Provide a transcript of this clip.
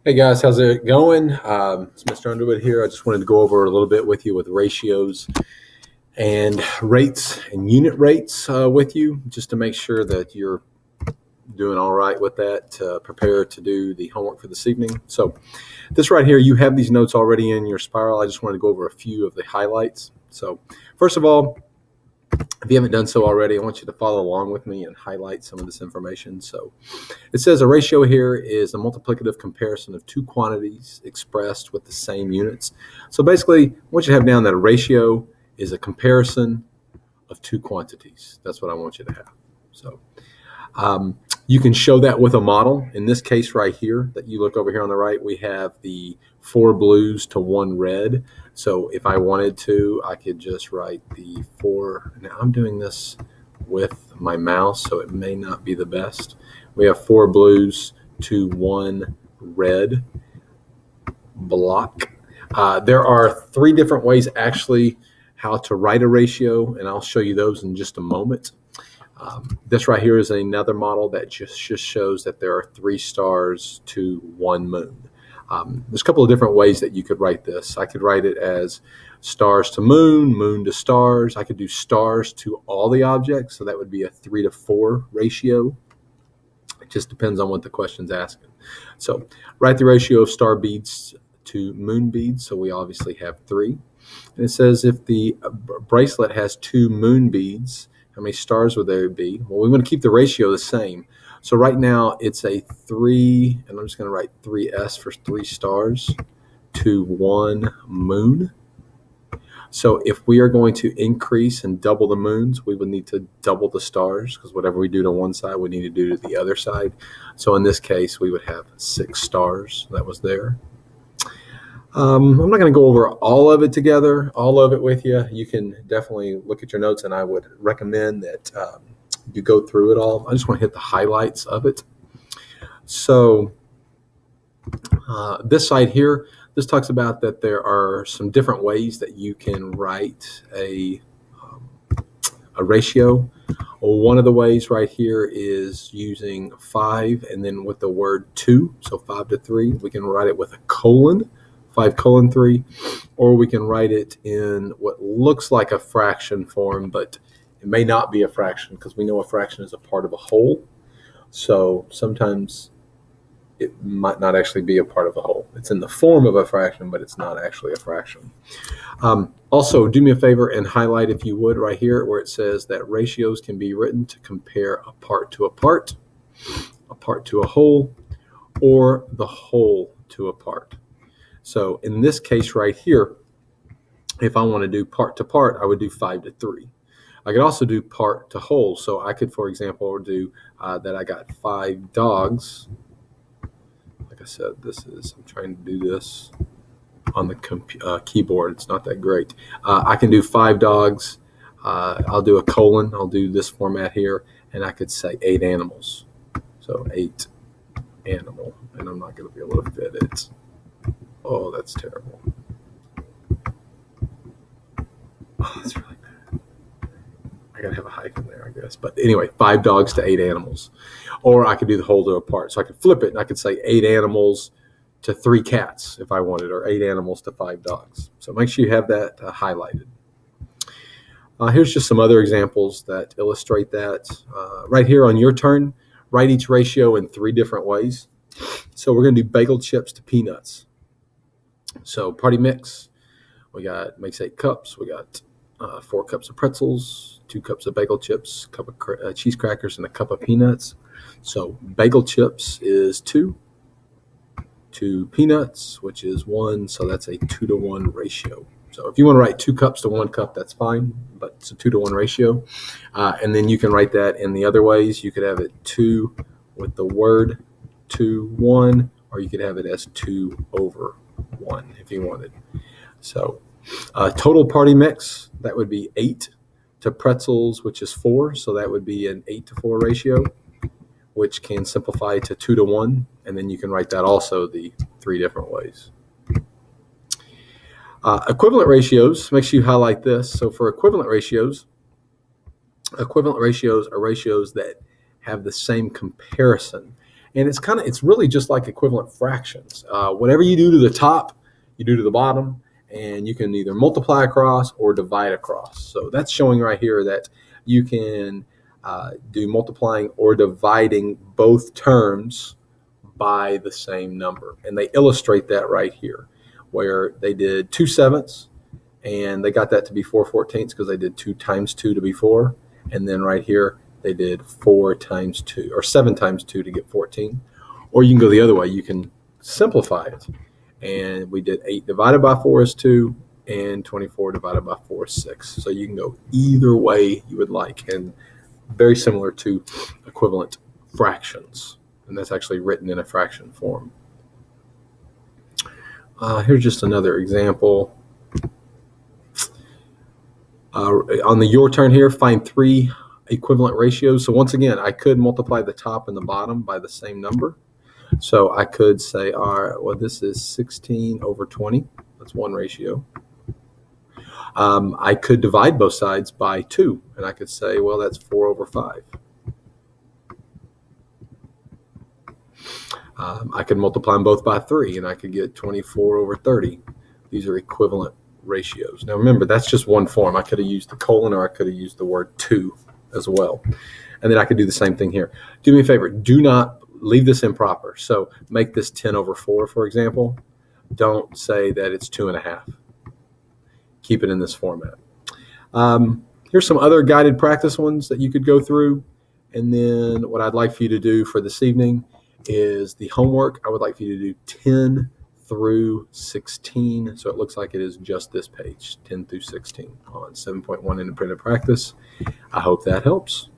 Hey guys, how's it going? It's Mr. Underwood here. I just wanted to go over a little bit with you with ratios and rates and unit rates with you, just to make sure that you're doing all right with that. Prepare to do the homework for this evening. So, this right here, you have these notes already in your spiral. I just wanted to go over a few of the highlights. So, first of all, if you haven't done so already, I want you to follow along with me and highlight some of this information. So it says a ratio here is a multiplicative comparison of two quantities expressed with the same units. So basically, I want you to have down that a ratio is a comparison of two quantities. That's what I want you to have. So you can show that with a model. In this case right here that you look over here on the right, we have the 4 blues to 1 red. So if I wanted to, I could just write the 4. Now I'm doing this with my mouse, so it may not be the best. We have 4 blues to 1 red block. There are 3 different ways actually how to write a ratio, and I'll show you those in just a moment. This right here is another model that just shows that there are 3 stars to 1 moon. There's a couple of different ways that you could write this. I could write it as stars to moon, moon to stars. I could do stars to all the objects, so that would be a 3 to 4 ratio. It just depends on what the question's asking. So write the ratio of star beads to moon beads, so we obviously have 3. And it says if the bracelet has 2 moon beads, how many stars would there be? Well, we want to keep the ratio the same. So right now it's a 3, and I'm just going to write 3s for 3 stars to 1 moon. So if we are going to increase and double the moons, we would need to double the stars, because whatever we do to one side, we need to do to the other side. So in this case, we would have 6 stars that was there. I'm not going to go over all of it together, all of it with you. You can definitely look at your notes, and I would recommend that you go through it all. I just want to hit the highlights of it. So this side here, this talks about that there are some different ways that you can write a ratio. Well, one of the ways right here is using 5 and then with the word 2. So 5 to 3, we can write it with a colon. 5:3, or we can write it in what looks like a fraction form, but it may not be a fraction, because we know a fraction is a part of a whole. So sometimes it might not actually be a part of a whole. It's in the form of a fraction, but it's not actually a fraction. Also, do me a favor and highlight, if you would, right here where it says that ratios can be written to compare a part to a part to a whole, or the whole to a part. So in this case right here, if I want to do part to part, I would do 5 to 3. I could also do part to whole. So I could, for example, do that I got 5 dogs. Like I said, I'm trying to do this on the keyboard. It's not that great. I can do 5 dogs. I'll do a colon. I'll do this format here. And I could say 8 animals. So 8 animal. And I'm not going to be able to fit it. Oh, that's terrible. Oh, that's really bad. I gotta have a hyphen there, I guess. But anyway, 5 dogs to 8 animals. Or I could do the whole to a part. So I could flip it and I could say 8 animals to 3 cats if I wanted, or 8 animals to 5 dogs. So make sure you have that highlighted. Here's just some other examples that illustrate that. Right here on your turn, write each ratio in 3 different ways. So we're gonna do bagel chips to peanuts. So party mix, we got makes 8 cups. We got 4 cups of pretzels, 2 cups of bagel chips, a cup of cheese crackers, and a cup of peanuts. So bagel chips is 2 peanuts, which is 1. So that's a 2 to 1 ratio. So if you want to write 2 cups to 1 cup, that's fine, but it's a 2 to 1 ratio. And then you can write that in the other ways. You could have it 2 with the word 2, 1, or you could have it as 2 over 1 if you wanted. So total party mix, that would be 8 to pretzels, which is 4. So that would be an 8 to 4 ratio, which can simplify to 2 to 1. And then you can write that also the 3 different ways. Equivalent ratios, make sure you highlight this. So for equivalent ratios are ratios that have the same comparison. And it's really just like equivalent fractions. Whatever you do to the top, you do to the bottom, and you can either multiply across or divide across. So that's showing right here that you can do multiplying or dividing both terms by the same number. And they illustrate that right here, where they did 2/7 and they got that to be 4/14 because they did 2 times 2 to be 4. And then right here, they did 4 times 2 or 7 times 2 to get 14. Or you can go the other way. You can simplify it. And we did 8 divided by 4 is 2 and 24 divided by 4 is 6. So you can go either way you would like, and very similar to equivalent fractions. And that's actually written in a fraction form. Here's just another example. On the your turn here, find 3 equivalent ratios. So once again, I could multiply the top and the bottom by the same number. So I could say, all right, well, this is 16 over 20. That's one ratio. I could divide both sides by 2, and I could say, well, that's 4 over 5. I could multiply them both by 3, and I could get 24 over 30. These are equivalent ratios. Now, remember, that's just one form. I could have used the colon, or I could have used the word 2 as well. And then I could do the same thing here. Do me a favor. Do not leave this improper. So make this 10 over 4, for example. Don't say that it's 2.5. Keep it in this format. Here's some other guided practice ones that you could go through. And then what I'd like for you to do for this evening is the homework. I would like for you to do 10 through 16. So it looks like it is just this page, 10 through 16 on 7.1 independent practice. I hope that helps.